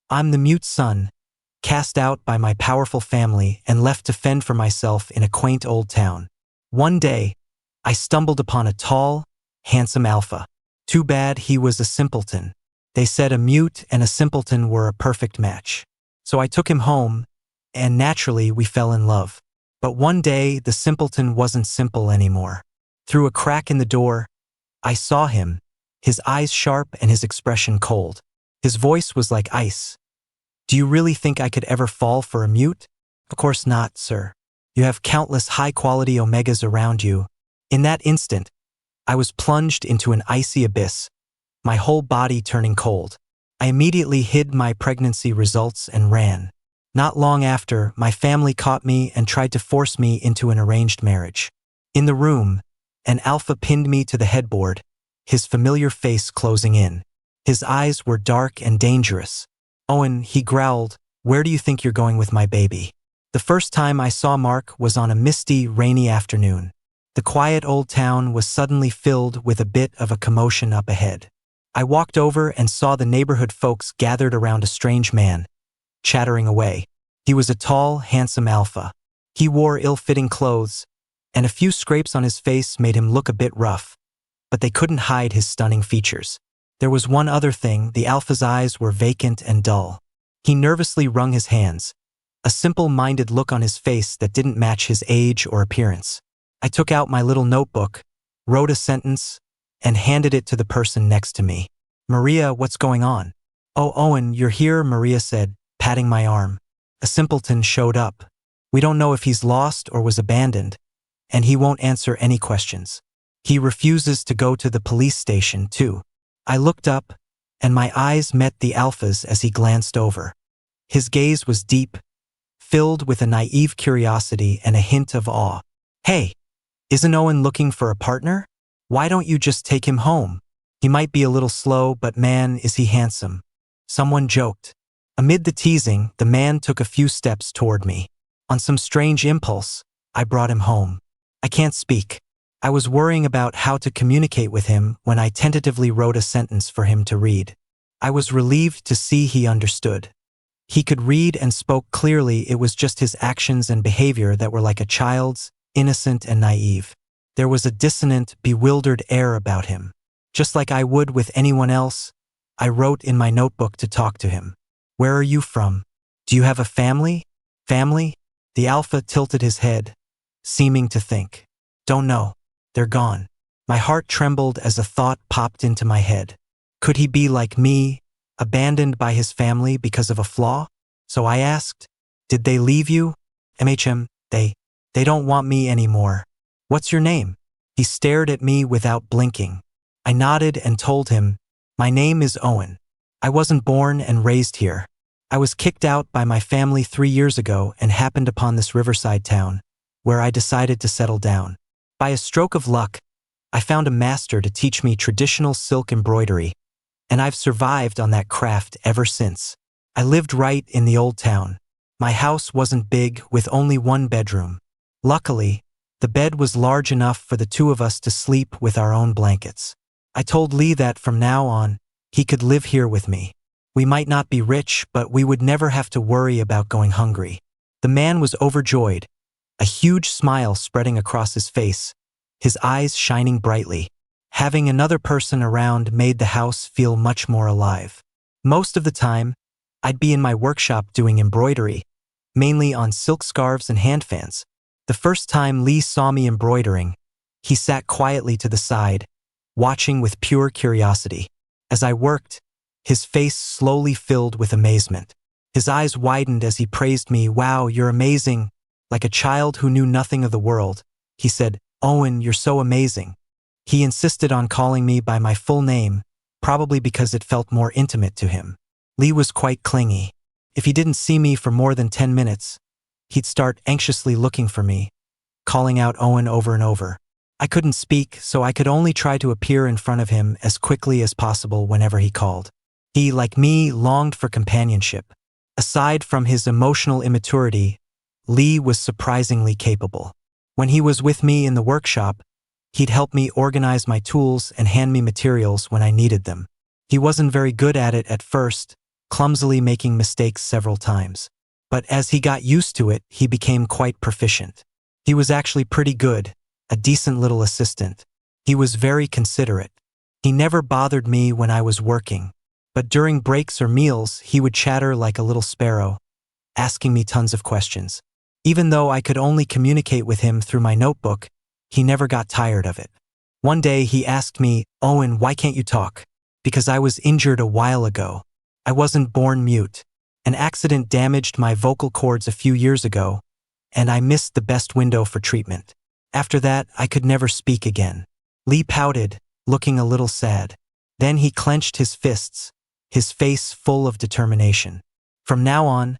I'm the mute son, cast out by my powerful family and left to fend for myself in a quaint old town. One day, I stumbled upon a tall, handsome alpha. Too bad he was a simpleton. They said a mute and a simpleton were a perfect match. So I took him home, and naturally we fell in love. But one day, the simpleton wasn't simple anymore. Through a crack in the door, I saw him, his eyes sharp and his expression cold. His voice was like ice. Do you really think I could ever fall for a mute? Of course not, sir. You have countless high-quality omegas around you. In that instant, I was plunged into an icy abyss, my whole body turning cold. I immediately hid my pregnancy results and ran. Not long after, my family caught me and tried to force me into an arranged marriage. In the room, an alpha pinned me to the headboard, his familiar face closing in. His eyes were dark and dangerous. Owen, he growled, where do you think you're going with my baby? The first time I saw Mark was on a misty, rainy afternoon. The quiet old town was suddenly filled with a bit of a commotion up ahead. I walked over and saw the neighborhood folks gathered around a strange man, chattering away. He was a tall, handsome alpha. He wore ill-fitting clothes, and a few scrapes on his face made him look a bit rough, but they couldn't hide his stunning features. There was one other thing: the alpha's eyes were vacant and dull. He nervously wrung his hands, a simple-minded look on his face that didn't match his age or appearance. I took out my little notebook, wrote a sentence, and handed it to the person next to me. Maria, what's going on? Oh, Owen, you're here, Maria said, patting my arm. A simpleton showed up. We don't know if he's lost or was abandoned, and he won't answer any questions. He refuses to go to the police station, too. I looked up, and my eyes met the alpha's as he glanced over. His gaze was deep, filled with a naive curiosity and a hint of awe. Hey, isn't Owen looking for a partner? Why don't you just take him home? He might be a little slow, but man, is he handsome. Someone joked. Amid the teasing, the man took a few steps toward me. On some strange impulse, I brought him home. I can't speak. I was worrying about how to communicate with him when I tentatively wrote a sentence for him to read. I was relieved to see he understood. He could read and spoke clearly. It was just his actions and behavior that were like a child's, innocent and naive. There was a dissonant, bewildered air about him. Just like I would with anyone else, I wrote in my notebook to talk to him. Where are you from? Do you have a family? Family? The alpha tilted his head, seeming to think. Don't know. They're gone. My heart trembled as a thought popped into my head. Could he be like me, abandoned by his family because of a flaw? So I asked, did they leave you? They don't want me anymore. What's your name? He stared at me without blinking. I nodded and told him, my name is Owen. I wasn't born and raised here. I was kicked out by my family 3 years ago and happened upon this riverside town, where I decided to settle down. By a stroke of luck, I found a master to teach me traditional silk embroidery, and I've survived on that craft ever since. I lived right in the old town. My house wasn't big, with only one bedroom. Luckily, the bed was large enough for the two of us to sleep with our own blankets. I told Lee that from now on, he could live here with me. We might not be rich, but we would never have to worry about going hungry. The man was overjoyed, a huge smile spreading across his face, his eyes shining brightly. Having another person around made the house feel much more alive. Most of the time, I'd be in my workshop doing embroidery, mainly on silk scarves and hand fans. The first time Lee saw me embroidering, he sat quietly to the side, watching with pure curiosity. As I worked, his face slowly filled with amazement. His eyes widened as he praised me. Wow, you're amazing. Like a child who knew nothing of the world, he said, Owen, you're so amazing. He insisted on calling me by my full name, probably because it felt more intimate to him. Lee was quite clingy. If he didn't see me for more than 10 minutes, he'd start anxiously looking for me, calling out Owen over and over. I couldn't speak, so I could only try to appear in front of him as quickly as possible whenever he called. He, like me, longed for companionship. Aside from his emotional immaturity, Lee was surprisingly capable. When he was with me in the workshop, he'd help me organize my tools and hand me materials when I needed them. He wasn't very good at it at first, clumsily making mistakes several times. But as he got used to it, he became quite proficient. He was actually pretty good, a decent little assistant. He was very considerate. He never bothered me when I was working, but during breaks or meals, he would chatter like a little sparrow, asking me tons of questions. Even though I could only communicate with him through my notebook, he never got tired of it. One day he asked me, "Owen, why can't you talk?" Because I was injured a while ago. I wasn't born mute. An accident damaged my vocal cords a few years ago, and I missed the best window for treatment. After that, I could never speak again. Lee pouted, looking a little sad. Then he clenched his fists, his face full of determination. "From now on,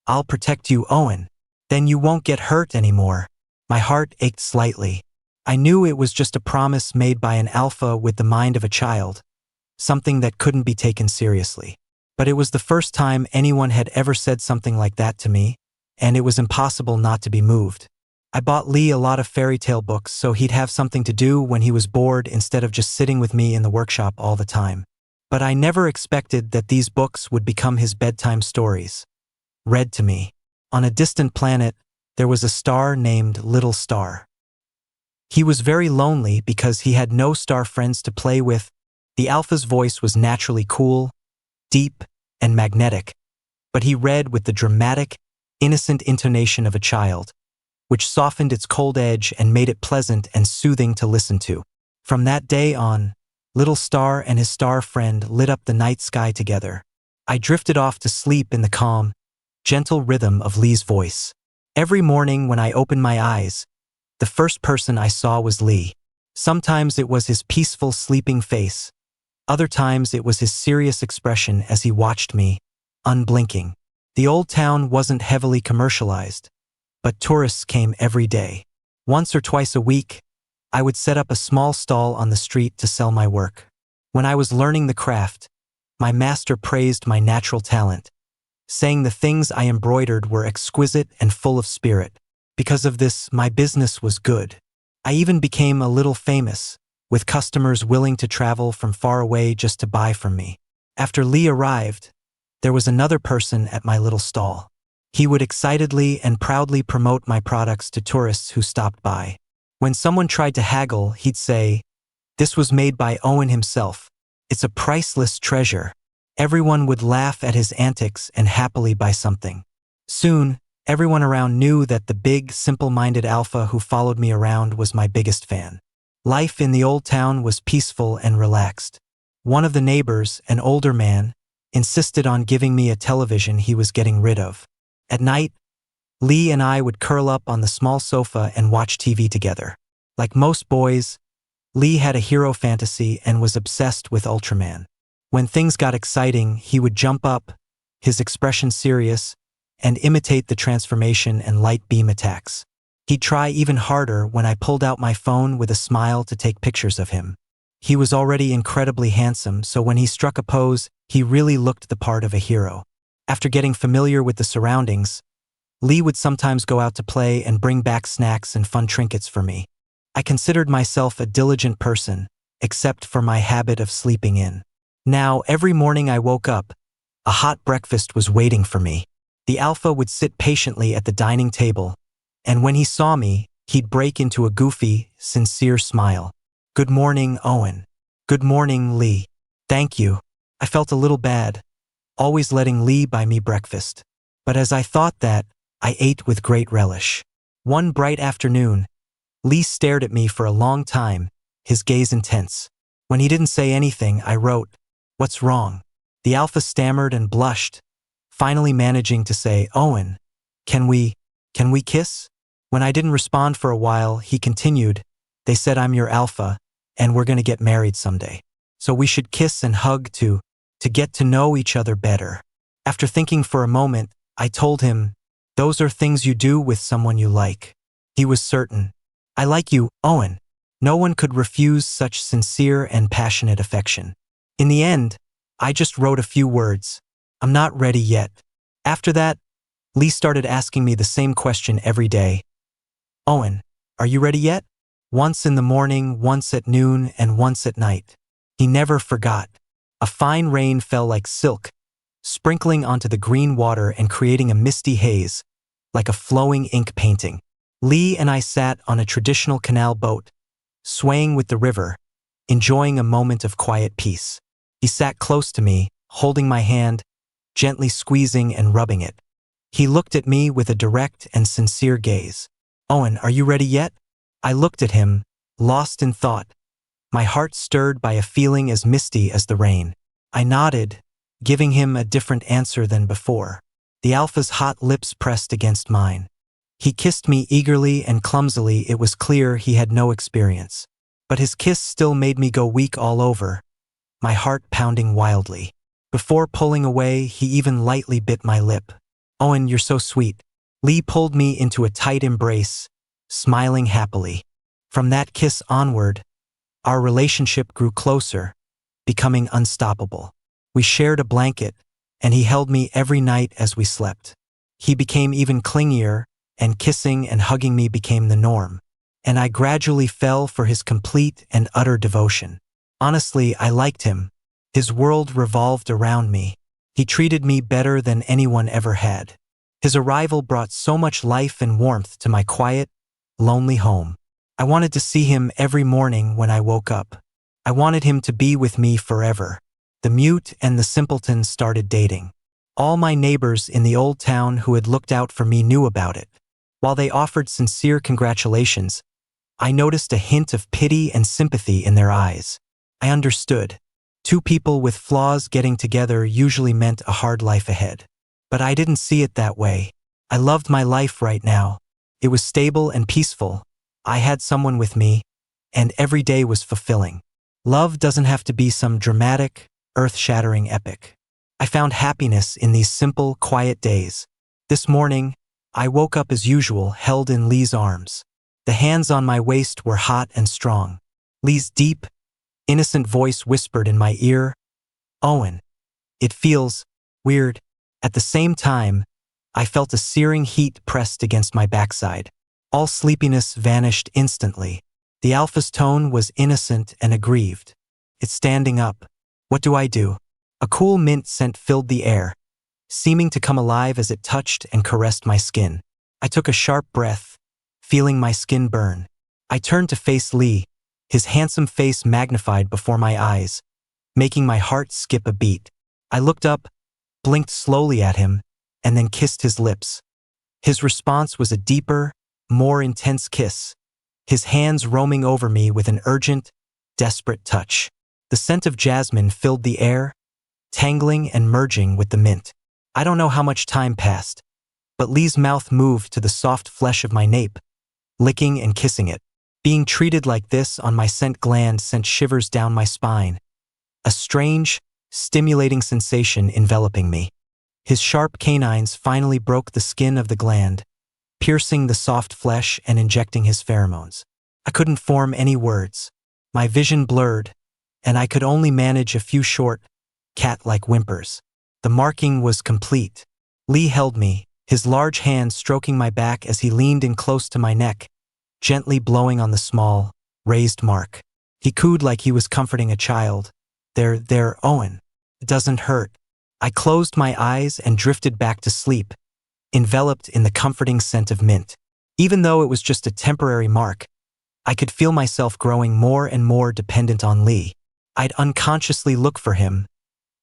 I'll protect you, Owen. Then you won't get hurt anymore." My heart ached slightly. I knew it was just a promise made by an alpha with the mind of a child, something that couldn't be taken seriously. But it was the first time anyone had ever said something like that to me, and it was impossible not to be moved. I bought Lee a lot of fairy tale books so he'd have something to do when he was bored instead of just sitting with me in the workshop all the time. But I never expected that these books would become his bedtime stories, read to me. On a distant planet, there was a star named Little Star. He was very lonely because he had no star friends to play with. The alpha's voice was naturally cool, deep, and magnetic, but he read with the dramatic, innocent intonation of a child, which softened its cold edge and made it pleasant and soothing to listen to. From that day on, Little Star and his star friend lit up the night sky together. I drifted off to sleep in the calm, gentle rhythm of Lee's voice. Every morning when I opened my eyes, the first person I saw was Lee. Sometimes it was his peaceful, sleeping face. Other times it was his serious expression as he watched me, unblinking. The old town wasn't heavily commercialized, but tourists came every day. Once or twice a week, I would set up a small stall on the street to sell my work. When I was learning the craft, my master praised my natural talent, saying the things I embroidered were exquisite and full of spirit. Because of this, my business was good. I even became a little famous, with customers willing to travel from far away just to buy from me. After Lee arrived, there was another person at my little stall. He would excitedly and proudly promote my products to tourists who stopped by. When someone tried to haggle, he'd say, "This was made by Owen himself. It's a priceless treasure." Everyone would laugh at his antics and happily buy something. Soon, everyone around knew that the big, simple-minded alpha who followed me around was my biggest fan. Life in the old town was peaceful and relaxed. One of the neighbors, an older man, insisted on giving me a television he was getting rid of. At night, Lee and I would curl up on the small sofa and watch TV together. Like most boys, Lee had a hero fantasy and was obsessed with Ultraman. When things got exciting, he would jump up, his expression serious, and imitate the transformation and light beam attacks. He'd try even harder when I pulled out my phone with a smile to take pictures of him. He was already incredibly handsome, so when he struck a pose, he really looked the part of a hero. After getting familiar with the surroundings, Lee would sometimes go out to play and bring back snacks and fun trinkets for me. I considered myself a diligent person, except for my habit of sleeping in. Now, every morning I woke up, a hot breakfast was waiting for me. The alpha would sit patiently at the dining table, and when he saw me, he'd break into a goofy, sincere smile. "Good morning, Owen." "Good morning, Lee." "Thank you." I felt a little bad, always letting Lee buy me breakfast. But as I thought that, I ate with great relish. One bright afternoon, Lee stared at me for a long time, his gaze intense. When he didn't say anything, I wrote, "What's wrong?" The alpha stammered and blushed, finally managing to say, "Owen, can we kiss?" When I didn't respond for a while, he continued, "They said I'm your alpha, and we're gonna get married someday. So we should kiss and hug to get to know each other better." After thinking for a moment, I told him, "Those are things you do with someone you like." He was certain. "I like you, Owen." No one could refuse such sincere and passionate affection. In the end, I just wrote a few words. "I'm not ready yet." After that, Lee started asking me the same question every day. "Owen, are you ready yet?" Once in the morning, once at noon, and once at night. He never forgot. A fine rain fell like silk, sprinkling onto the green water and creating a misty haze, like a flowing ink painting. Lee and I sat on a traditional canal boat, swaying with the river, enjoying a moment of quiet peace. He sat close to me, holding my hand, gently squeezing and rubbing it. He looked at me with a direct and sincere gaze. "Owen, are you ready yet?" I looked at him, lost in thought, my heart stirred by a feeling as misty as the rain. I nodded, giving him a different answer than before. The alpha's hot lips pressed against mine. He kissed me eagerly and clumsily. It was clear he had no experience. But his kiss still made me go weak all over, my heart pounding wildly. Before pulling away, he even lightly bit my lip. "Owen, you're so sweet." Lee pulled me into a tight embrace, smiling happily. From that kiss onward, our relationship grew closer, becoming unstoppable. We shared a blanket, and he held me every night as we slept. He became even clingier, and kissing and hugging me became the norm. And I gradually fell for his complete and utter devotion. Honestly, I liked him. His world revolved around me. He treated me better than anyone ever had. His arrival brought so much life and warmth to my quiet, lonely home. I wanted to see him every morning when I woke up. I wanted him to be with me forever. The mute and the simpleton started dating. All my neighbors in the old town who had looked out for me knew about it. While they offered sincere congratulations, I noticed a hint of pity and sympathy in their eyes. I understood. Two people with flaws getting together usually meant a hard life ahead. But I didn't see it that way. I loved my life right now. It was stable and peaceful. I had someone with me, and every day was fulfilling. Love doesn't have to be some dramatic, earth-shattering epic. I found happiness in these simple, quiet days. This morning, I woke up as usual, held in Lee's arms. The hands on my waist were hot and strong. Lee's deep, innocent voice whispered in my ear, "Owen, it feels weird." At the same time, I felt a searing heat pressed against my backside. All sleepiness vanished instantly. The alpha's tone was innocent and aggrieved. "It's standing up. What do I do?" A cool mint scent filled the air, seeming to come alive as it touched and caressed my skin. I took a sharp breath, feeling my skin burn. I turned to face Lee, his handsome face magnified before my eyes, making my heart skip a beat. I looked up, blinked slowly at him, and then kissed his lips. His response was a deeper, more intense kiss, his hands roaming over me with an urgent, desperate touch. The scent of jasmine filled the air, tangling and merging with the mint. I don't know how much time passed, but Lee's mouth moved to the soft flesh of my nape, licking and kissing it. Being treated like this on my scent gland sent shivers down my spine, a strange, stimulating sensation enveloping me. His sharp canines finally broke the skin of the gland, piercing the soft flesh and injecting his pheromones. I couldn't form any words. My vision blurred, and I could only manage a few short, cat-like whimpers. The marking was complete. Lee held me, his large hand stroking my back as he leaned in close to my neck, gently blowing on the small, raised mark. He cooed like he was comforting a child. There, Owen. It doesn't hurt." I closed my eyes and drifted back to sleep, enveloped in the comforting scent of mint. Even though it was just a temporary mark, I could feel myself growing more and more dependent on Lee. I'd unconsciously look for him,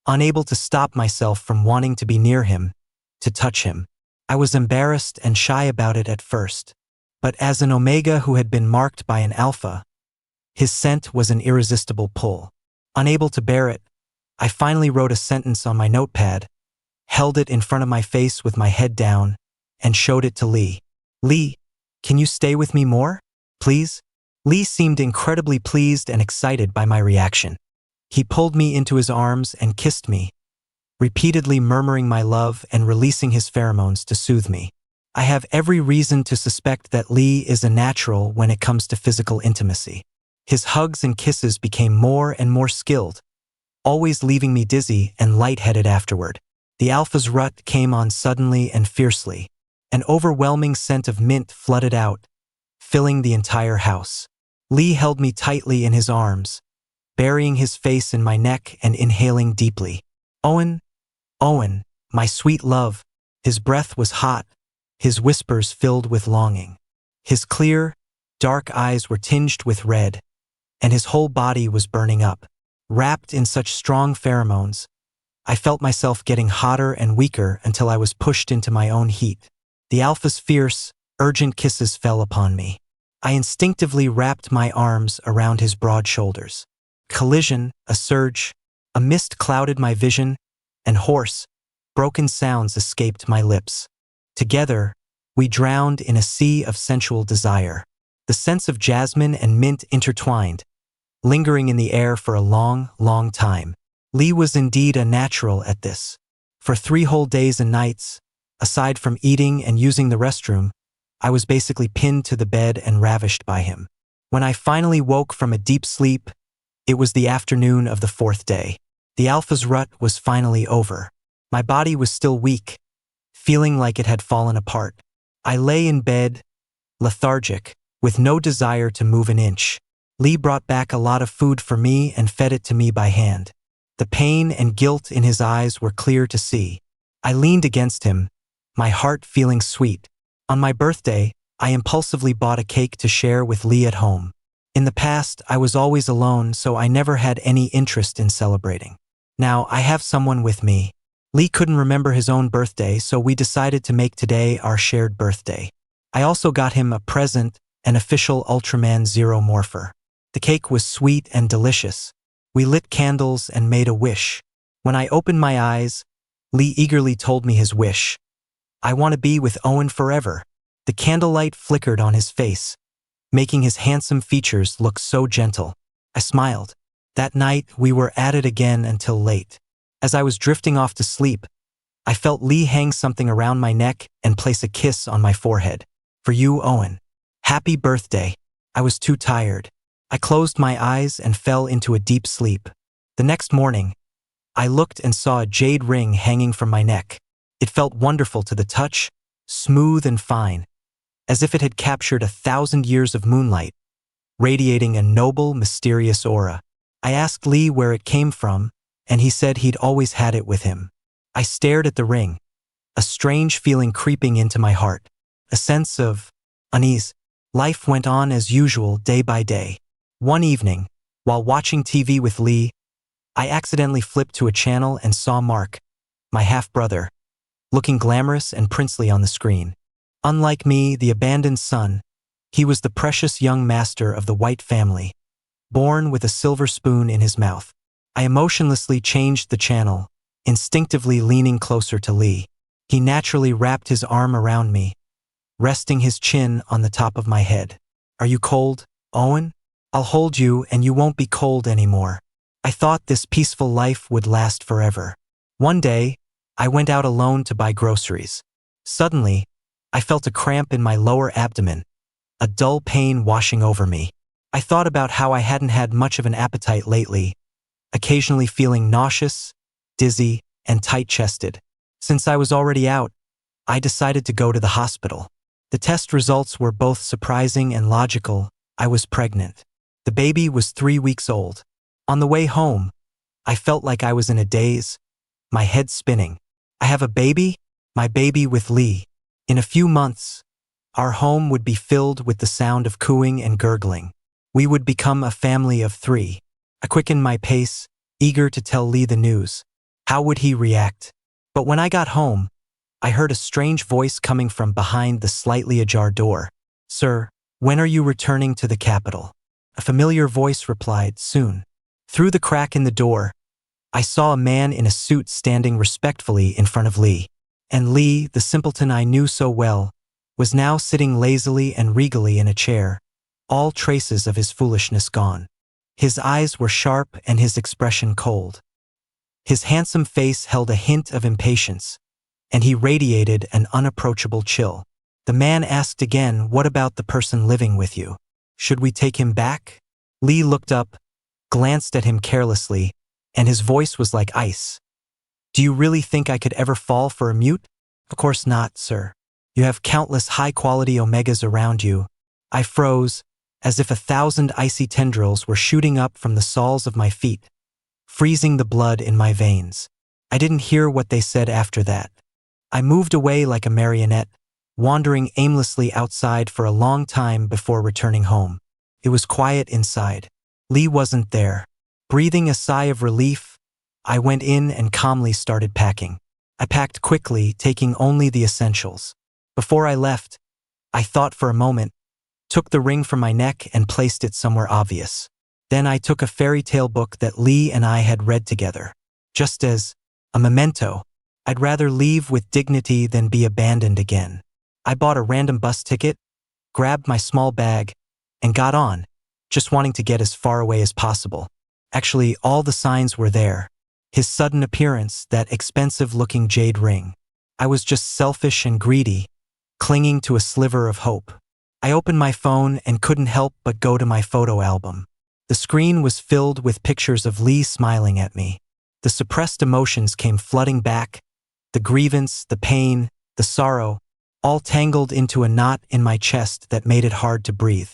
unable to stop myself from wanting to be near him, to touch him. I was embarrassed and shy about it at first, but as an omega who had been marked by an alpha, his scent was an irresistible pull. Unable to bear it, I finally wrote a sentence on my notepad, held it in front of my face with my head down, and showed it to Lee. "Lee, can you stay with me more, please?" Lee seemed incredibly pleased and excited by my reaction. He pulled me into his arms and kissed me, repeatedly murmuring my love and releasing his pheromones to soothe me. I have every reason to suspect that Lee is a natural when it comes to physical intimacy. His hugs and kisses became more and more skilled, always leaving me dizzy and lightheaded afterward. The alpha's rut came on suddenly and fiercely. An overwhelming scent of mint flooded out, filling the entire house. Lee held me tightly in his arms, burying his face in my neck and inhaling deeply. "Owen, Owen, my sweet love. His breath was hot, his whispers filled with longing. His clear, dark eyes were tinged with red, and his whole body was burning up. Wrapped in such strong pheromones, I felt myself getting hotter and weaker until I was pushed into my own heat. The alpha's fierce, urgent kisses fell upon me. I instinctively wrapped my arms around his broad shoulders. Collision, a surge, a mist clouded my vision, and hoarse, broken sounds escaped my lips. Together, we drowned in a sea of sensual desire. The scents of jasmine and mint intertwined, lingering in the air for a long, long time. Lee was indeed a natural at this. For 3 whole days and nights, aside from eating and using the restroom, I was basically pinned to the bed and ravished by him. When I finally woke from a deep sleep, it was the afternoon of the 4th day. The alpha's rut was finally over. My body was still weak, feeling like it had fallen apart. I lay in bed, lethargic, with no desire to move an inch. Lee brought back a lot of food for me and fed it to me by hand. The pain and guilt in his eyes were clear to see. I leaned against him, my heart feeling sweet. On my birthday, I impulsively bought a cake to share with Lee at home. In the past, I was always alone, so I never had any interest in celebrating. Now, I have someone with me. Lee couldn't remember his own birthday, so we decided to make today our shared birthday. I also got him a present, an official Ultraman Zero morpher. The cake was sweet and delicious. We lit candles and made a wish. When I opened my eyes, Lee eagerly told me his wish. I want to be with Owen forever. The candlelight flickered on his face, making his handsome features look so gentle. I smiled. That night, we were at it again until late. As I was drifting off to sleep, I felt Lee hang something around my neck and place a kiss on my forehead. For you, Owen. Happy birthday. I was too tired. I closed my eyes and fell into a deep sleep. The next morning, I looked and saw a jade ring hanging from my neck. It felt wonderful to the touch, smooth and fine, as if it had captured 1,000 years of moonlight, radiating a noble, mysterious aura. I asked Lee where it came from, and he said he'd always had it with him. I stared at the ring, a strange feeling creeping into my heart, a sense of unease. Life went on as usual day by day. One evening, while watching TV with Lee, I accidentally flipped to a channel and saw Mark, my half-brother, looking glamorous and princely on the screen. Unlike me, the abandoned son, he was the precious young master of the White family, born with a silver spoon in his mouth. I emotionlessly changed the channel, instinctively leaning closer to Lee. He naturally wrapped his arm around me, resting his chin on the top of my head. Are you cold, Owen? I'll hold you and you won't be cold anymore. I thought this peaceful life would last forever. One day, I went out alone to buy groceries. Suddenly, I felt a cramp in my lower abdomen, a dull pain washing over me. I thought about how I hadn't had much of an appetite lately, occasionally feeling nauseous, dizzy, and tight-chested. Since I was already out, I decided to go to the hospital. The test results were both surprising and logical. I was pregnant. The baby was 3 weeks old. On the way home, I felt like I was in a daze, my head spinning. I have a baby? My baby with Lee. In a few months, our home would be filled with the sound of cooing and gurgling. We would become a family of 3. I quickened my pace, eager to tell Lee the news. How would he react? But when I got home, I heard a strange voice coming from behind the slightly ajar door. Sir, when are you returning to the capital? A familiar voice replied, soon. Through the crack in the door, I saw a man in a suit standing respectfully in front of Lee. And Lee, the simpleton I knew so well, was now sitting lazily and regally in a chair, all traces of his foolishness gone. His eyes were sharp and his expression cold. His handsome face held a hint of impatience, and he radiated an unapproachable chill. The man asked again, what about the person living with you? Should we take him back? Lee looked up, glanced at him carelessly, and his voice was like ice. Do you really think I could ever fall for a mute? Of course not, sir. You have countless high-quality omegas around you. I froze, as if 1,000 icy tendrils were shooting up from the soles of my feet, freezing the blood in my veins. I didn't hear what they said after that. I moved away like a marionette, wandering aimlessly outside for a long time before returning home. It was quiet inside. Lee wasn't there. Breathing a sigh of relief, I went in and calmly started packing. I packed quickly, taking only the essentials. Before I left, I thought for a moment, took the ring from my neck and placed it somewhere obvious. Then I took a fairy tale book that Lee and I had read together. Just as a memento, I'd rather leave with dignity than be abandoned again. I bought a random bus ticket, grabbed my small bag, and got on, just wanting to get as far away as possible. Actually, all the signs were there. His sudden appearance, that expensive-looking jade ring. I was just selfish and greedy, clinging to a sliver of hope. I opened my phone and couldn't help but go to my photo album. The screen was filled with pictures of Lee smiling at me. The suppressed emotions came flooding back, the grievance, the pain, the sorrow, all tangled into a knot in my chest that made it hard to breathe.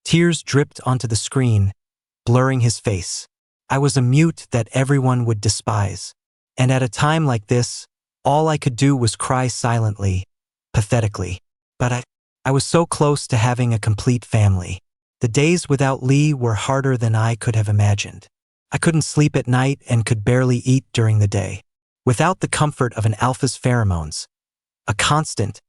Tears dripped onto the screen, blurring his face. I was a mute that everyone would despise. And at a time like this, all I could do was cry silently, pathetically. But I was so close to having a complete family. The days without Lee were harder than I could have imagined. I couldn't sleep at night and could barely eat during the day. Without the comfort of an alpha's pheromones, a constant,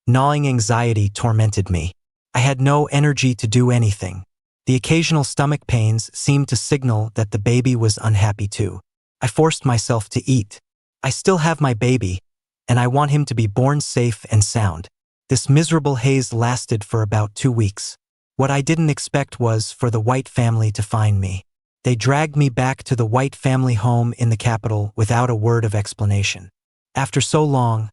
gnawing anxiety tormented me. I had no energy to do anything. The occasional stomach pains seemed to signal that the baby was unhappy too. I forced myself to eat. I still have my baby, and I want him to be born safe and sound. This miserable haze lasted for about 2 weeks. What I didn't expect was for the White family to find me. They dragged me back to the White family home in the capital without a word of explanation. After so long,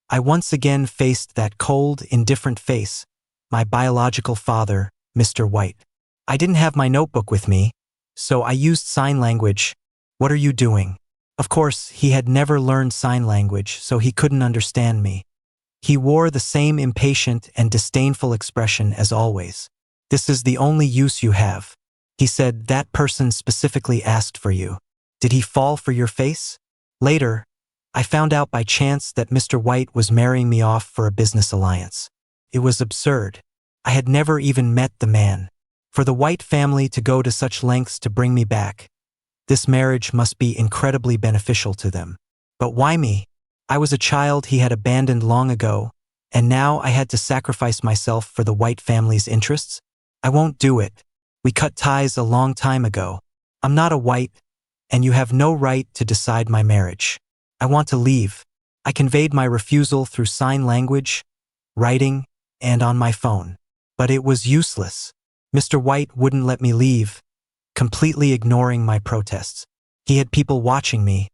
I once again faced that cold, indifferent face, my biological father, Mr. White. I didn't have my notebook with me, so I used sign language. "What are you doing?" Of course, he had never learned sign language, so he couldn't understand me. He wore the same impatient and disdainful expression as always. "This is the only use you have." He said, "That person specifically asked for you. Did he fall for your face?" Later, I found out by chance that Mr. White was marrying me off for a business alliance. It was absurd. I had never even met the man. For the White family to go to such lengths to bring me back, this marriage must be incredibly beneficial to them. But why me? I was a child he had abandoned long ago, and now I had to sacrifice myself for the White family's interests? I won't do it. We cut ties a long time ago. I'm not a White, and you have no right to decide my marriage. I want to leave. I conveyed my refusal through sign language, writing, and on my phone. But it was useless. Mr. White wouldn't let me leave, completely ignoring my protests. He had people watching me,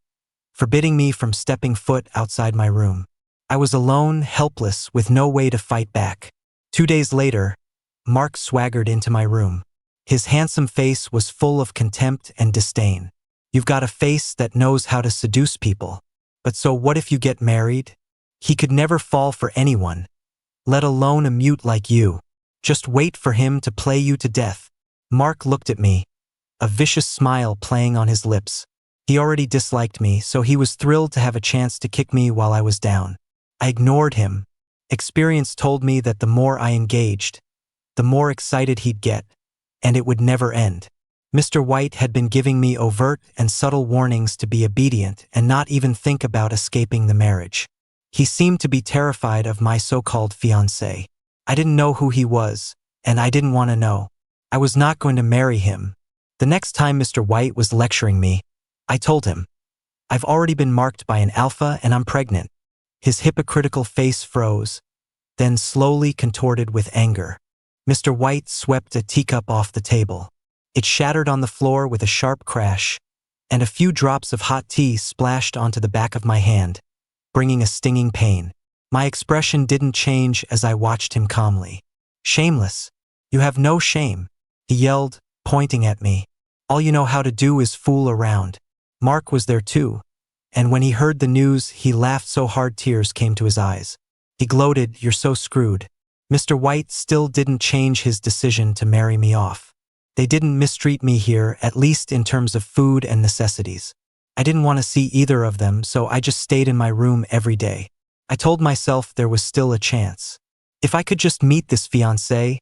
forbidding me from stepping foot outside my room. I was alone, helpless, with no way to fight back. 2 days later, Mark swaggered into my room. His handsome face was full of contempt and disdain. "You've got a face that knows how to seduce people. But so what if you get married? He could never fall for anyone, let alone a mute like you. Just wait for him to play you to death." Mark looked at me, a vicious smile playing on his lips. He already disliked me, so he was thrilled to have a chance to kick me while I was down. I ignored him. Experience told me that the more I engaged, the more excited he'd get, and it would never end. Mr. White had been giving me overt and subtle warnings to be obedient and not even think about escaping the marriage. He seemed to be terrified of my so-called fiancé. I didn't know who he was, and I didn't want to know. I was not going to marry him. The next time Mr. White was lecturing me, I told him, "I've already been marked by an alpha and I'm pregnant." His hypocritical face froze, then slowly contorted with anger. Mr. White swept a teacup off the table. It shattered on the floor with a sharp crash, and a few drops of hot tea splashed onto the back of my hand, bringing a stinging pain. My expression didn't change as I watched him calmly. "Shameless. You have no shame," he yelled, pointing at me. "All you know how to do is fool around." Mark was there too, and when he heard the news, he laughed so hard tears came to his eyes. He gloated, "You're so screwed." Mr. White still didn't change his decision to marry me off. They didn't mistreat me here, at least in terms of food and necessities. I didn't want to see either of them, so I just stayed in my room every day. I told myself there was still a chance. If I could just meet this fiancé,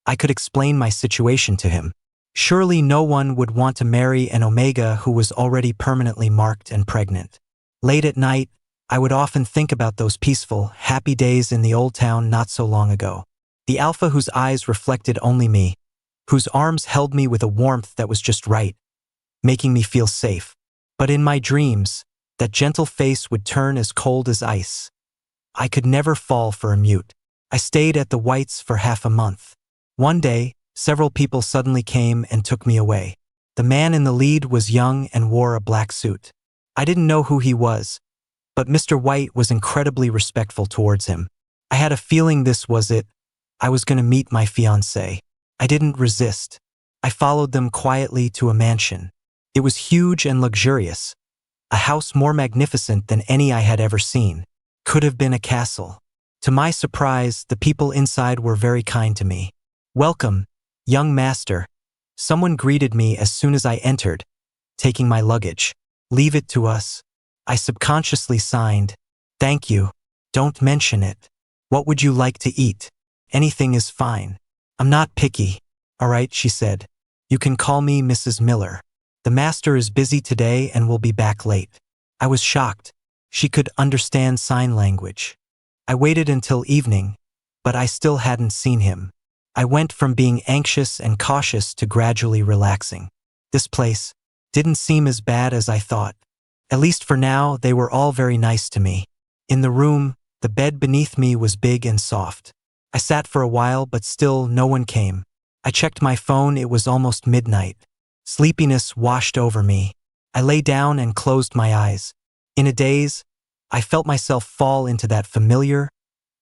I could explain my situation to him. Surely no one would want to marry an Omega who was already permanently marked and pregnant. Late at night, I would often think about those peaceful, happy days in the old town not so long ago. The Alpha whose eyes reflected only me, whose arms held me with a warmth that was just right, making me feel safe. But in my dreams, that gentle face would turn as cold as ice. I could never fall for a mute. I stayed at the Whites for half a month. One day, several people suddenly came and took me away. The man in the lead was young and wore a black suit. I didn't know who he was, but Mr. White was incredibly respectful towards him. I had a feeling this was it. I was going to meet my fiancé. I didn't resist. I followed them quietly to a mansion. It was huge and luxurious, a house more magnificent than any I had ever seen. Could have been a castle. To my surprise, the people inside were very kind to me. "Welcome, young master." Someone greeted me as soon as I entered, taking my luggage. "Leave it to us." I subconsciously signed. "Thank you. Don't mention it. What would you like to eat?" "Anything is fine. I'm not picky." "All right," she said. "You can call me Mrs. Miller. The master is busy today and will be back late." I was shocked. She could understand sign language. I waited until evening, but I still hadn't seen him. I went from being anxious and cautious to gradually relaxing. This place didn't seem as bad as I thought. At least for now, they were all very nice to me. In the room, the bed beneath me was big and soft. I sat for a while, but still no one came. I checked my phone. It was almost midnight. Sleepiness washed over me. I lay down and closed my eyes. In a daze, I felt myself fall into that familiar,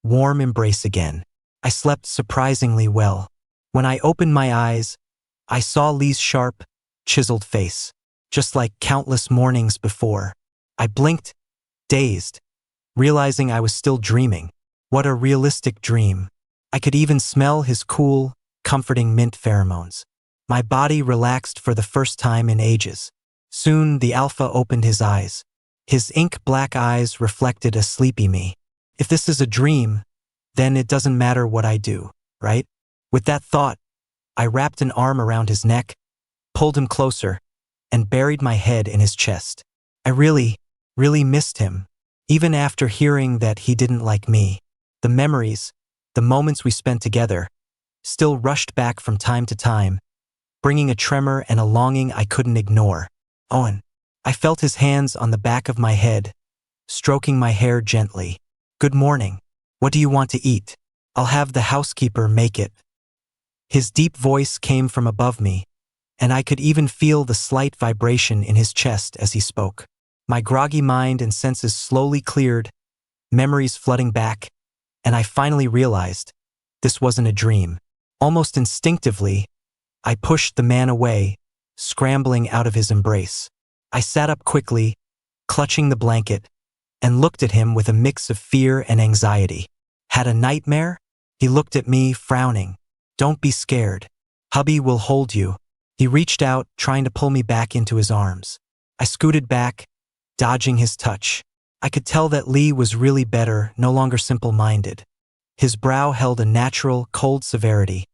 warm embrace again. I slept surprisingly well. When I opened my eyes, I saw Lee's sharp, chiseled face, just like countless mornings before. I blinked, dazed, realizing I was still dreaming. What a realistic dream. I could even smell his cool, comforting mint pheromones. My body relaxed for the first time in ages. Soon, the Alpha opened his eyes. His ink-black eyes reflected a sleepy me. If this is a dream, then it doesn't matter what I do, right? With that thought, I wrapped an arm around his neck, pulled him closer, and buried my head in his chest. I really missed him, even after hearing that he didn't like me. The memories, the moments we spent together, still rushed back from time to time, bringing a tremor and a longing I couldn't ignore. Owen. I felt his hands on the back of my head, stroking my hair gently. "Good morning. What do you want to eat? I'll have the housekeeper make it." His deep voice came from above me, and I could even feel the slight vibration in his chest as he spoke. My groggy mind and senses slowly cleared, memories flooding back, and I finally realized this wasn't a dream. Almost instinctively, I pushed the man away, scrambling out of his embrace. I sat up quickly, clutching the blanket, and looked at him with a mix of fear and anxiety. Had a nightmare? He looked at me, frowning. "Don't be scared. Hubby will hold you." He reached out, trying to pull me back into his arms. I scooted back, dodging his touch. I could tell that Lee was really better, no longer simple-minded. His brow held a natural, cold severity,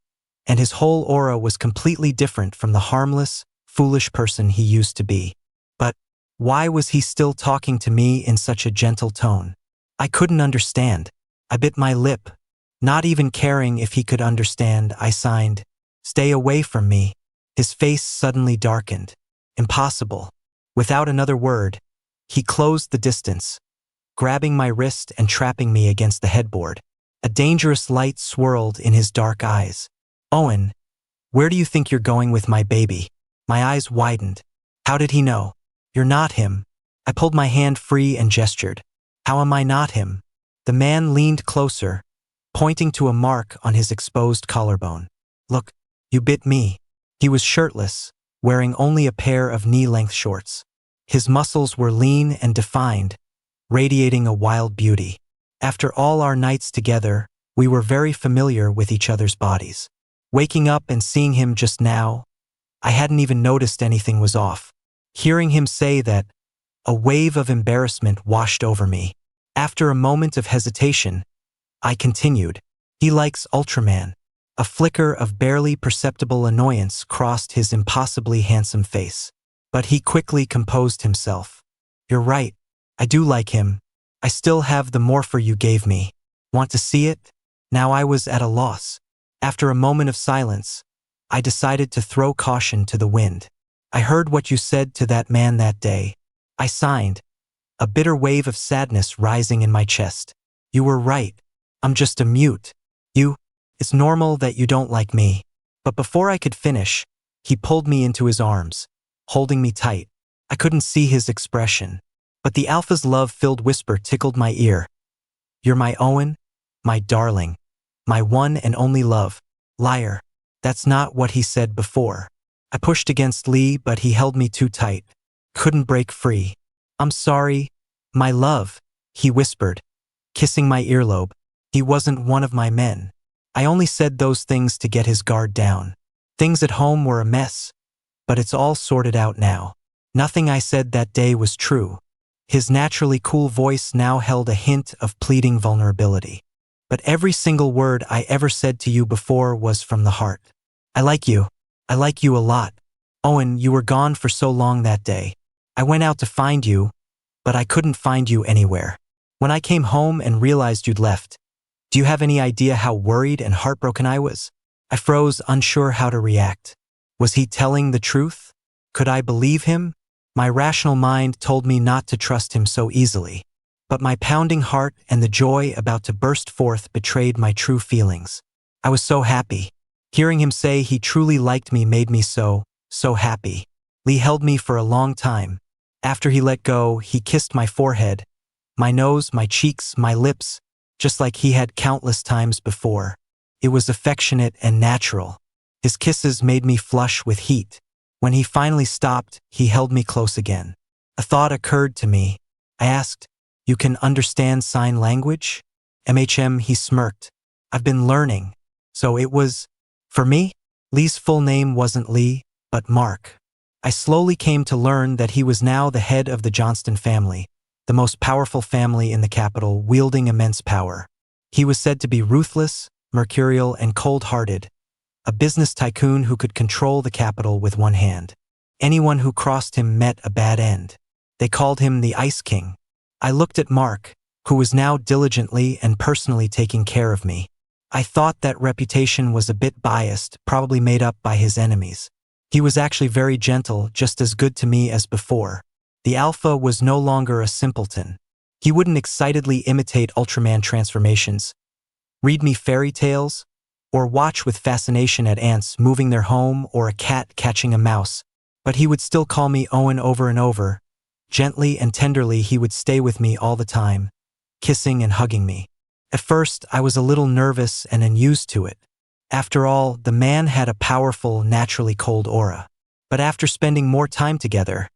and his whole aura was completely different from the harmless, foolish person he used to be. But why was he still talking to me in such a gentle tone? I couldn't understand. I bit my lip. Not even caring if he could understand, I signed, "Stay away from me." His face suddenly darkened. Impossible. Without another word, he closed the distance, grabbing my wrist and trapping me against the headboard. A dangerous light swirled in his dark eyes. "Owen, where do you think you're going with my baby?" My eyes widened. How did he know? "You're not him." I pulled my hand free and gestured. "How am I not him?" The man leaned closer, pointing to a mark on his exposed collarbone. "Look, you bit me." He was shirtless, wearing only a pair of knee-length shorts. His muscles were lean and defined, radiating a wild beauty. After all our nights together, we were very familiar with each other's bodies. Waking up and seeing him just now, I hadn't even noticed anything was off. Hearing him say that, A wave of embarrassment washed over me. After a moment of hesitation, I continued. He likes Ultraman. A flicker of barely perceptible annoyance crossed his impossibly handsome face. But he quickly composed himself. You're right. I do like him. I still have the morpher you gave me. Want to see it? Now I was at a loss. After a moment of silence, I decided to throw caution to the wind. I heard what you said to that man that day. I signed, a bitter wave of sadness rising in my chest. You were right. I'm just a mute. It's normal that you don't like me. But before I could finish, he pulled me into his arms, holding me tight. I couldn't see his expression, but the alpha's love-filled whisper tickled my ear. You're my Owen, my darling, my one and only love. Liar. That's not what he said before. I pushed against Lee, but he held me too tight. Couldn't break free. I'm sorry, my love, he whispered, kissing my earlobe. He wasn't one of my men. I only said those things to get his guard down. Things at home were a mess, but it's all sorted out now. Nothing I said that day was true. His naturally cool voice now held a hint of pleading vulnerability. But every single word I ever said to you before was from the heart. I like you. I like you a lot. Owen, you were gone for so long that day. I went out to find you, but I couldn't find you anywhere. When I came home and realized you'd left, do you have any idea how worried and heartbroken I was? I froze, unsure how to react. Was he telling the truth? Could I believe him? My rational mind told me not to trust him so easily. But my pounding heart and the joy about to burst forth betrayed my true feelings. I was so happy. Hearing him say he truly liked me made me so happy. Lee held me for a long time. After he let go, he kissed my forehead, my nose, my cheeks, my lips, just like he had countless times before. It was affectionate and natural. His kisses made me flush with heat. When he finally stopped, he held me close again. A thought occurred to me. I asked, You can understand sign language? He smirked. I've been learning. So it was, for me? Lee's full name wasn't Lee, but Mark. I slowly came to learn that he was now the head of the Johnston family, the most powerful family in the capital, wielding immense power. He was said to be ruthless, mercurial, and cold-hearted, a business tycoon who could control the capital with one hand. Anyone who crossed him met a bad end. They called him the Ice King. I looked at Mark, who was now diligently and personally taking care of me. I thought that reputation was a bit biased, probably made up by his enemies. He was actually very gentle, just as good to me as before. The alpha was no longer a simpleton. He wouldn't excitedly imitate Ultraman transformations, read me fairy tales, or watch with fascination at ants moving their home or a cat catching a mouse, but he would still call me Owen over and over. Gently and tenderly he would stay with me all the time, kissing and hugging me. At first, I was a little nervous and unused to it. After all, the man had a powerful, naturally cold aura. But after spending more time together,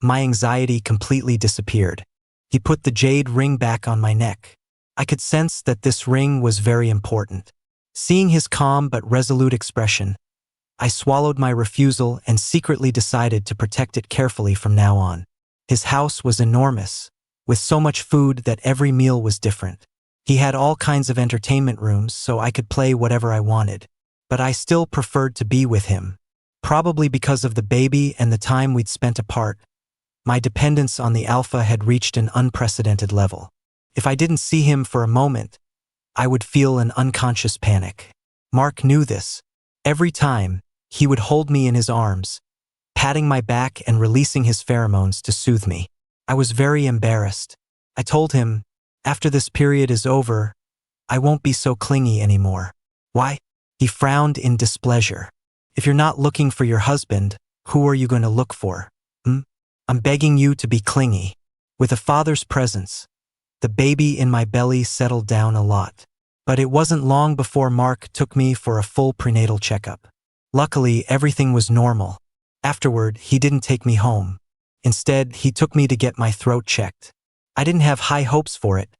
my anxiety completely disappeared. He put the jade ring back on my neck. I could sense that this ring was very important. Seeing his calm but resolute expression, I swallowed my refusal and secretly decided to protect it carefully from now on. His house was enormous, with so much food that every meal was different. He had all kinds of entertainment rooms so I could play whatever I wanted. But I still preferred to be with him. Probably because of the baby and the time we'd spent apart, my dependence on the alpha had reached an unprecedented level. If I didn't see him for a moment, I would feel an unconscious panic. Mark knew this. Every time, he would hold me in his arms, patting my back and releasing his pheromones to soothe me. I was very embarrassed. I told him, after this period is over, I won't be so clingy anymore. Why? He frowned in displeasure. If you're not looking for your husband, who are you going to look for? I'm begging you to be clingy. With a father's presence, the baby in my belly settled down a lot. But it wasn't long before Mark took me for a full prenatal checkup. Luckily, everything was normal. Afterward, he didn't take me home. Instead, he took me to get my throat checked. I didn't have high hopes for it,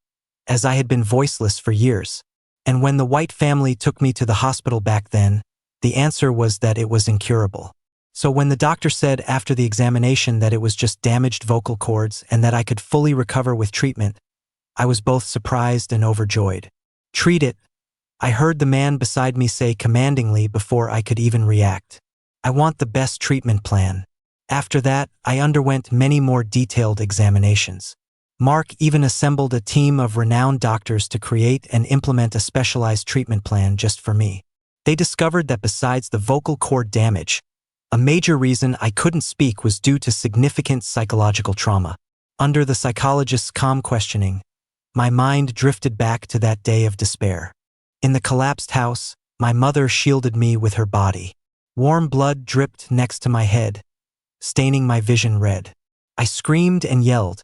as I had been voiceless for years. And when the White family took me to the hospital back then, the answer was that it was incurable. So when the doctor said after the examination that it was just damaged vocal cords and that I could fully recover with treatment, I was both surprised and overjoyed. "Treat it," I heard the man beside me say commandingly before I could even react. "I want the best treatment plan." After that, I underwent many more detailed examinations. Mark even assembled a team of renowned doctors to create and implement a specialized treatment plan just for me. They discovered that besides the vocal cord damage, a major reason I couldn't speak was due to significant psychological trauma. Under the psychologist's calm questioning, my mind drifted back to that day of despair. In the collapsed house, my mother shielded me with her body. Warm blood dripped next to my head, staining my vision red. I screamed and yelled,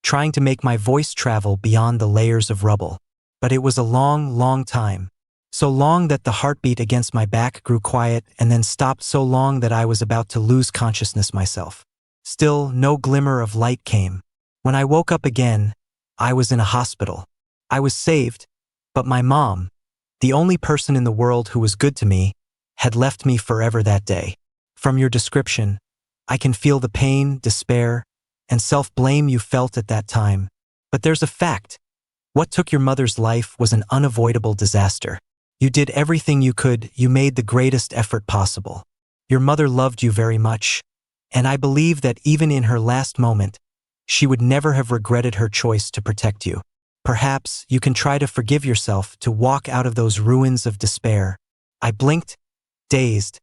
trying to make my voice travel beyond the layers of rubble. But it was a long, long time. So long that the heartbeat against my back grew quiet and then stopped so long that I was about to lose consciousness myself. Still, no glimmer of light came. When I woke up again, I was in a hospital. I was saved, but my mom, the only person in the world who was good to me, had left me forever that day. From your description, I can feel the pain, despair, and self-blame you felt at that time. But there's a fact. What took your mother's life was an unavoidable disaster. You did everything you could, you made the greatest effort possible. Your mother loved you very much, and I believe that even in her last moment, she would never have regretted her choice to protect you. Perhaps you can try to forgive yourself to walk out of those ruins of despair. I blinked, dazed,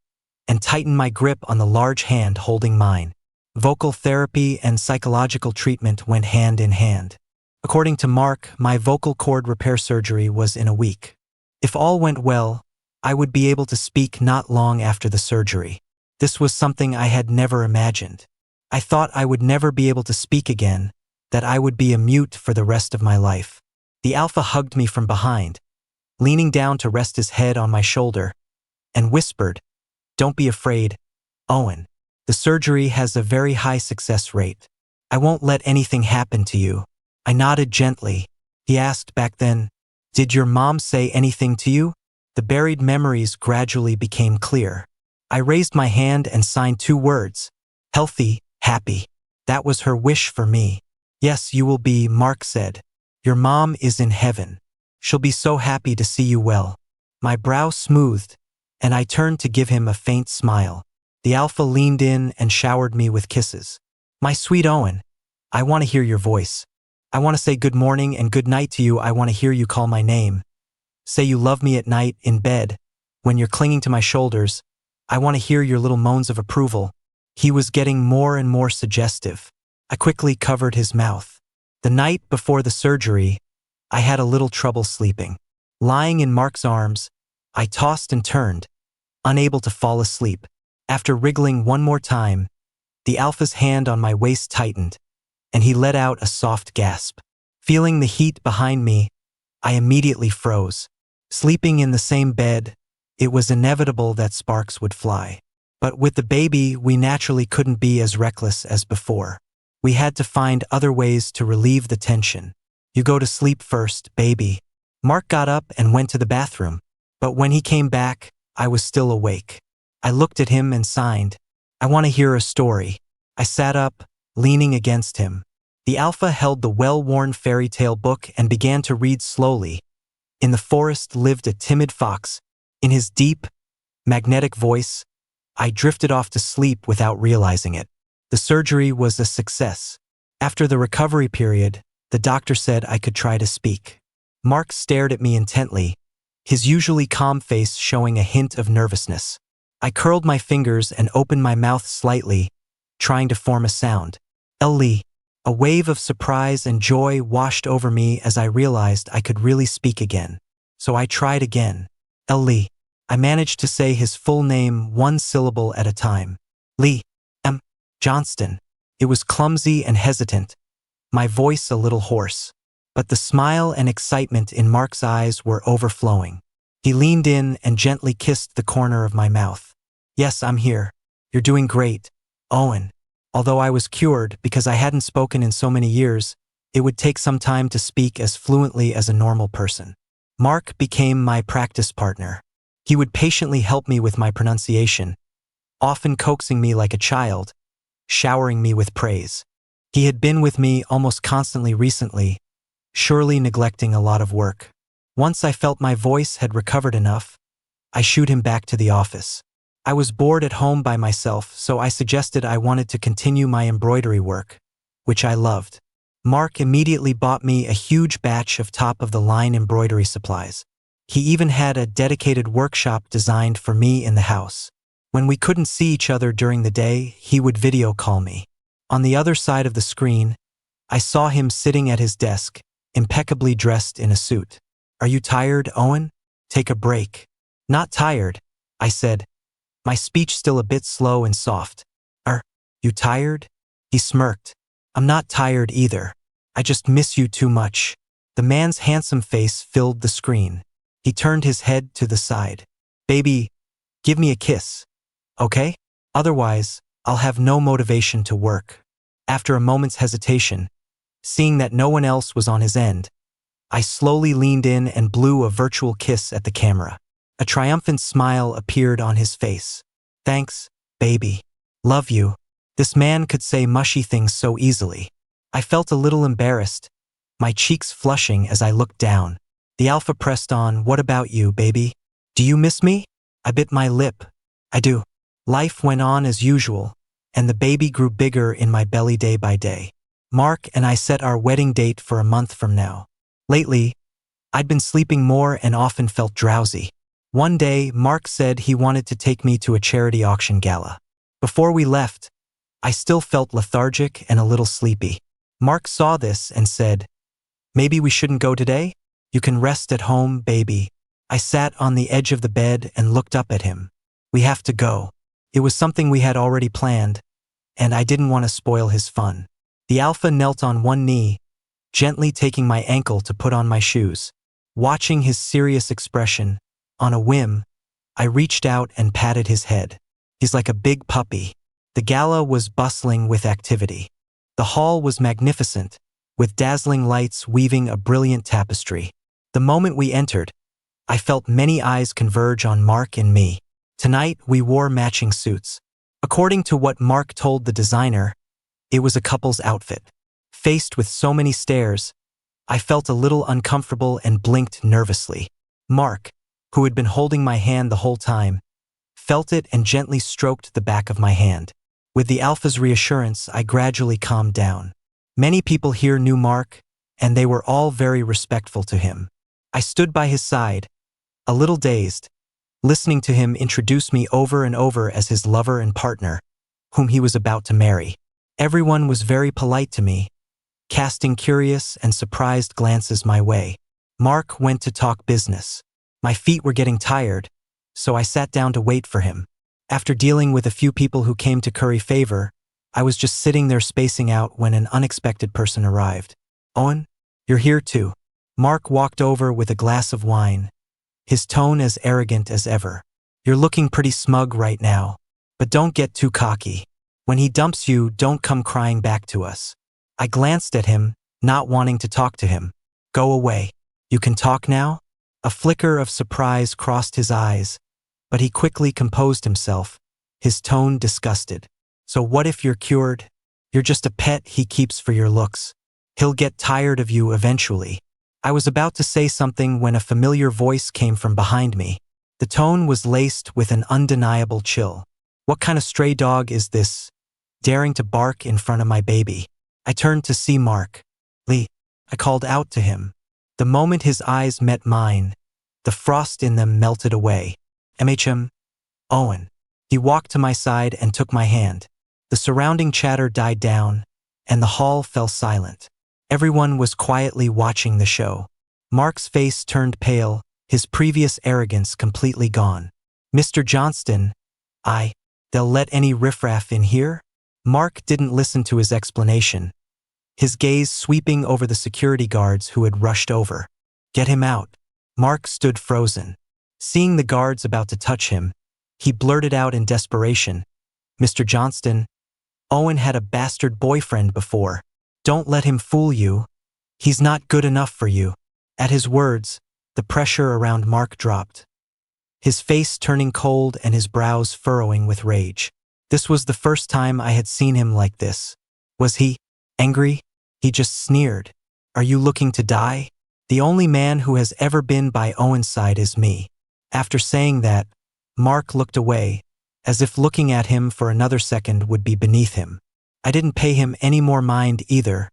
and tightened my grip on the large hand holding mine. Vocal therapy and psychological treatment went hand in hand. According to Mark, my vocal cord repair surgery was in a week. If all went well, I would be able to speak not long after the surgery. This was something I had never imagined. I thought I would never be able to speak again, that I would be a mute for the rest of my life. The alpha hugged me from behind, leaning down to rest his head on my shoulder, and whispered, "Don't be afraid, Owen. The surgery has a very high success rate. I won't let anything happen to you." I nodded gently. He asked back then, "Did your mom say anything to you?" The buried memories gradually became clear. I raised my hand and signed 2 words, healthy, happy. That was her wish for me. "Yes, you will be," Mark said. "Your mom is in heaven. She'll be so happy to see you well." My brow smoothed, and I turned to give him a faint smile. The alpha leaned in and showered me with kisses. "My sweet Owen, I want to hear your voice. I want to say good morning and good night to you. I want to hear you call my name. Say you love me at night, in bed, when you're clinging to my shoulders. I want to hear your little moans of approval." He was getting more and more suggestive. I quickly covered his mouth. The night before the surgery, I had a little trouble sleeping. Lying in Mark's arms, I tossed and turned, unable to fall asleep. After wriggling one more time, the alpha's hand on my waist tightened, and he let out a soft gasp. Feeling the heat behind me, I immediately froze. Sleeping in the same bed, it was inevitable that sparks would fly. But with the baby, we naturally couldn't be as reckless as before. We had to find other ways to relieve the tension. "You go to sleep first, baby." Mark got up and went to the bathroom. But when he came back, I was still awake. I looked at him and signed, "I want to hear a story." I sat up, leaning against him. The alpha held the well-worn fairy tale book and began to read slowly. In the forest lived a timid fox. In his deep, magnetic voice, I drifted off to sleep without realizing it. The surgery was a success. After the recovery period, the doctor said I could try to speak. Mark stared at me intently, his usually calm face showing a hint of nervousness. I curled my fingers and opened my mouth slightly, trying to form a sound. "Ellie." A wave of surprise and joy washed over me as I realized I could really speak again. So I tried again. "Ellie." I managed to say his full name 1 syllable at a time. "Lee M. Johnston." It was clumsy and hesitant, my voice a little hoarse. But the smile and excitement in Mark's eyes were overflowing. He leaned in and gently kissed the corner of my mouth. "Yes, I'm here. You're doing great, Owen." Although I was cured because I hadn't spoken in so many years, it would take some time to speak as fluently as a normal person. Mark became my practice partner. He would patiently help me with my pronunciation, often coaxing me like a child, showering me with praise. He had been with me almost constantly recently, surely neglecting a lot of work. Once I felt my voice had recovered enough, I shooed him back to the office. I was bored at home by myself, so I suggested I wanted to continue my embroidery work, which I loved. Mark immediately bought me a huge batch of top-of-the-line embroidery supplies. He even had a dedicated workshop designed for me in the house. When we couldn't see each other during the day, he would video call me. On the other side of the screen, I saw him sitting at his desk, impeccably dressed in a suit. "Are you tired, Owen? Take a break." "Not tired," I said, my speech still a bit slow and soft. "Are you tired?" He smirked. "I'm not tired either. I just miss you too much." The man's handsome face filled the screen. He turned his head to the side. "Baby, give me a kiss, okay? Otherwise, I'll have no motivation to work." After a moment's hesitation, seeing that no one else was on his end, I slowly leaned in and blew a virtual kiss at the camera. A triumphant smile appeared on his face. "Thanks, baby. Love you." This man could say mushy things so easily. I felt a little embarrassed, my cheeks flushing as I looked down. The alpha pressed on. "What about you, baby? Do you miss me?" I bit my lip. "I do." Life went on as usual, and the baby grew bigger in my belly day by day. Mark and I set our wedding date for a month from now. Lately, I'd been sleeping more and often felt drowsy. One day, Mark said he wanted to take me to a charity auction gala. Before we left, I still felt lethargic and a little sleepy. Mark saw this and said, "Maybe we shouldn't go today? You can rest at home, baby." I sat on the edge of the bed and looked up at him. "We have to go." It was something we had already planned, and I didn't want to spoil his fun. The alpha knelt on one knee, gently taking my ankle to put on my shoes. Watching his serious expression, on a whim, I reached out and patted his head. He's like a big puppy. The gala was bustling with activity. The hall was magnificent, with dazzling lights weaving a brilliant tapestry. The moment we entered, I felt many eyes converge on Mark and me. Tonight, we wore matching suits. According to what Mark told the designer, it was a couple's outfit. Faced with so many stares, I felt a little uncomfortable and blinked nervously. Mark, who had been holding my hand the whole time, felt it and gently stroked the back of my hand. With the alpha's reassurance, I gradually calmed down. Many people here knew Mark, and they were all very respectful to him. I stood by his side, a little dazed, listening to him introduce me over and over as his lover and partner, whom he was about to marry. Everyone was very polite to me, casting curious and surprised glances my way. Mark went to talk business. My feet were getting tired, so I sat down to wait for him. After dealing with a few people who came to curry favor, I was just sitting there spacing out when an unexpected person arrived. "Owen, you're here too." Mark walked over with a glass of wine, his tone as arrogant as ever. "You're looking pretty smug right now, but don't get too cocky. When he dumps you, don't come crying back to us." I glanced at him, not wanting to talk to him. "Go away. You can talk now?" A flicker of surprise crossed his eyes, but he quickly composed himself, his tone disgusted. "So what if you're cured? You're just a pet he keeps for your looks. He'll get tired of you eventually." I was about to say something when a familiar voice came from behind me. The tone was laced with an undeniable chill. "What kind of stray dog is this, daring to bark in front of my baby?" I turned to see Mark. "Lee," I called out to him. The moment his eyes met mine, the frost in them melted away. "MHM, Owen." He walked to my side and took my hand. The surrounding chatter died down, and the hall fell silent. Everyone was quietly watching the show. Mark's face turned pale, his previous arrogance completely gone. "Mr. Johnston, they'll let any riffraff in here?" Mark didn't listen to his explanation, his gaze sweeping over the security guards who had rushed over. "Get him out." Mark stood frozen. Seeing the guards about to touch him, he blurted out in desperation, "Mr. Johnston, Owen had a bastard boyfriend before. Don't let him fool you. He's not good enough for you." At his words, the pressure around Mark dropped. his face turning cold and his brows furrowing with rage. This was the first time I had seen him like this. Was he angry? He just sneered. Are you looking to die? The only man who has ever been by Owen's side is me. After saying that, Mark looked away, as if looking at him for another second would be beneath him. I didn't pay him any more mind either,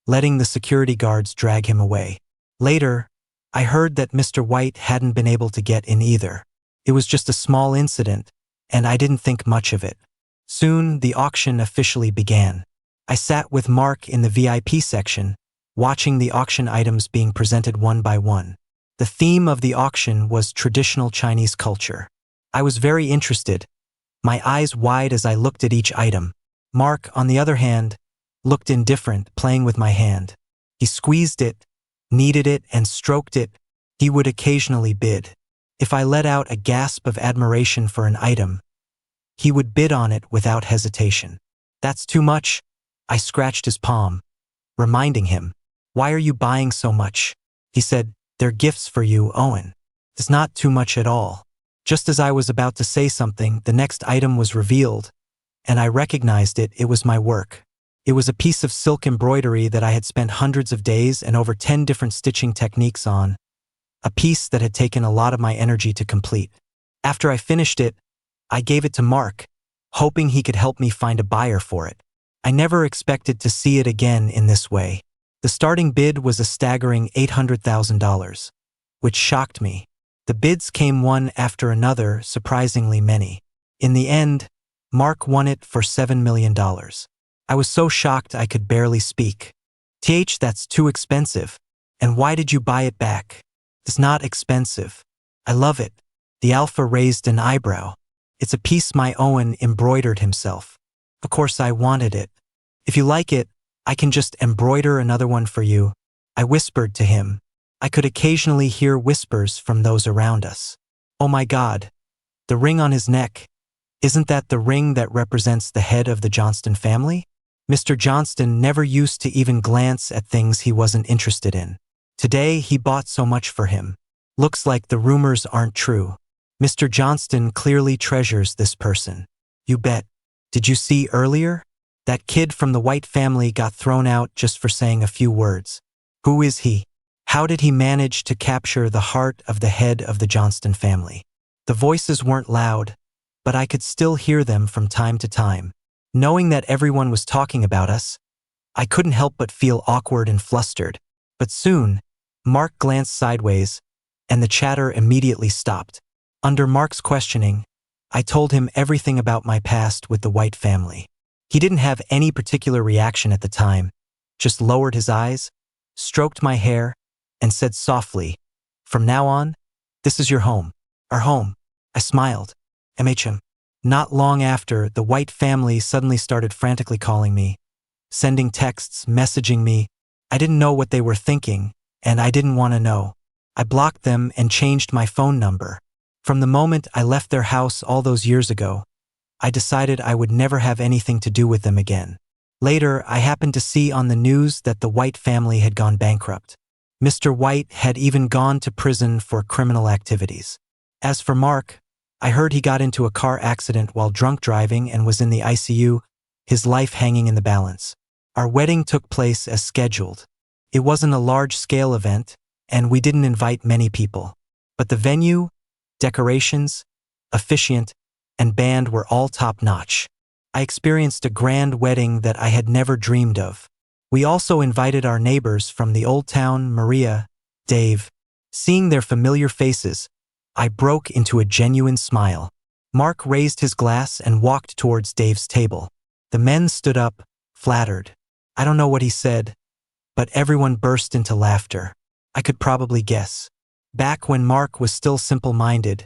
letting the security guards drag him away. Later, I heard that Mr. White hadn't been able to get in either. It was just a small incident, and I didn't think much of it. Soon, the auction officially began. I sat with Mark in the VIP section, watching the auction items being presented one by one. The theme of the auction was traditional Chinese culture. I was very interested, my eyes wide as I looked at each item. Mark, on the other hand, looked indifferent, playing with my hand. He squeezed it, kneaded it, and stroked it. He would occasionally bid. If I let out a gasp of admiration for an item, he would bid on it without hesitation. That's too much. I scratched his palm, reminding him. Why are you buying so much? He said, they're gifts for you, Owen. It's not too much at all. Just as I was about to say something, the next item was revealed, and I recognized it. It was my work. It was a piece of silk embroidery that I had spent hundreds of days and over 10 different stitching techniques on, a piece that had taken a lot of my energy to complete. After I finished it, I gave it to Mark, hoping he could help me find a buyer for it. I never expected to see it again in this way. The starting bid was a staggering $800,000, which shocked me. The bids came one after another, surprisingly many. In the end, Mark won it for $7 million. I was so shocked I could barely speak. That's too expensive. And why did you buy it back? It's not expensive. I love it. The alpha raised an eyebrow. It's a piece my Owen embroidered himself. Of course I wanted it. If you like it, I can just embroider another one for you, I whispered to him. I could occasionally hear whispers from those around us. Oh my God, the ring on his neck. Isn't that the ring that represents the head of the Johnston family? Mr. Johnston never used to even glance at things he wasn't interested in. Today he bought so much for him. Looks like the rumors aren't true. Mr. Johnston clearly treasures this person. You bet. Did you see earlier? That kid from the White family got thrown out just for saying a few words. Who is he? How did he manage to capture the heart of the head of the Johnston family? The voices weren't loud, but I could still hear them from time to time. Knowing that everyone was talking about us, I couldn't help but feel awkward and flustered. But soon, Mark glanced sideways, and the chatter immediately stopped. Under Mark's questioning, I told him everything about my past with the White family. He didn't have any particular reaction at the time, just lowered his eyes, stroked my hair, and said softly, "From now on, this is your home, our home." I smiled. MHM. Not long after, the White family suddenly started frantically calling me, sending texts, messaging me. I didn't know what they were thinking, and I didn't want to know. I blocked them and changed my phone number. From the moment I left their house all those years ago, I decided I would never have anything to do with them again. Later, I happened to see on the news that the White family had gone bankrupt. Mr. White had even gone to prison for criminal activities. As for Mark, I heard he got into a car accident while drunk driving and was in the ICU, his life hanging in the balance. Our wedding took place as scheduled. It wasn't a large-scale event, and we didn't invite many people. But the venue, decorations, officiant, and band were all top-notch. I experienced a grand wedding that I had never dreamed of. We also invited our neighbors from the old town, Maria, Dave. Seeing their familiar faces, I broke into a genuine smile. Mark raised his glass and walked towards Dave's table. The men stood up, flattered. I don't know what he said, but everyone burst into laughter. I could probably guess. Back when Mark was still simple-minded,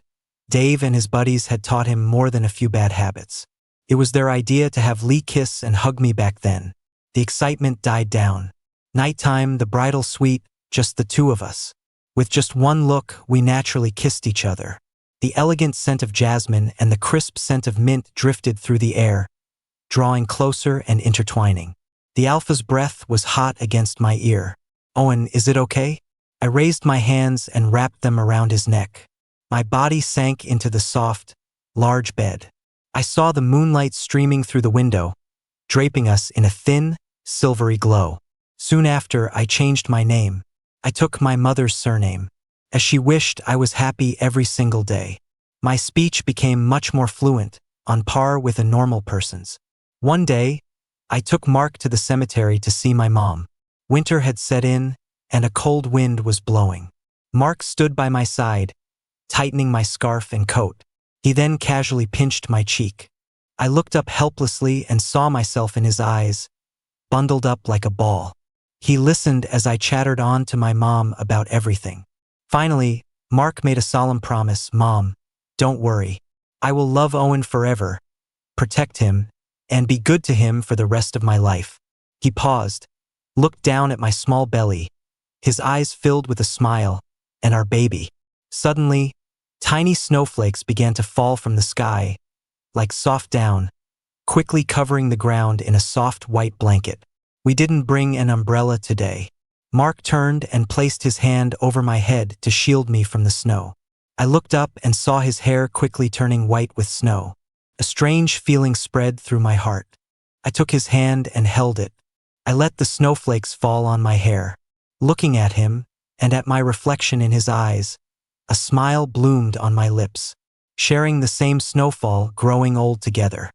Dave and his buddies had taught him more than a few bad habits. It was their idea to have Lee kiss and hug me back then. The excitement died down. Nighttime, the bridal suite, just the two of us. With just one look, we naturally kissed each other. The elegant scent of jasmine and the crisp scent of mint drifted through the air, drawing closer and intertwining. The alpha's breath was hot against my ear. "Owen, is it okay?" I raised my hands and wrapped them around his neck. My body sank into the soft, large bed. I saw the moonlight streaming through the window, draping us in a thin, silvery glow. Soon after, I changed my name. I took my mother's surname, as she wished I was happy every single day. My speech became much more fluent, on par with a normal person's. One day, I took Mark to the cemetery to see my mom. Winter had set in, and a cold wind was blowing. Mark stood by my side, tightening my scarf and coat. He then casually pinched my cheek. I looked up helplessly and saw myself in his eyes, bundled up like a ball. He listened as I chattered on to my mom about everything. Finally, Mark made a solemn promise. Mom, don't worry. I will love Owen forever, protect him, and be good to him for the rest of my life. He paused, looked down at my small belly, his eyes filled with a smile, and our baby. Suddenly, tiny snowflakes began to fall from the sky, like soft down, quickly covering the ground in a soft white blanket. We didn't bring an umbrella today. Mark turned and placed his hand over my head to shield me from the snow. I looked up and saw his hair quickly turning white with snow. A strange feeling spread through my heart. I took his hand and held it. I let the snowflakes fall on my hair. Looking at him, and at my reflection in his eyes, a smile bloomed on my lips. Sharing the same snowfall, growing old together.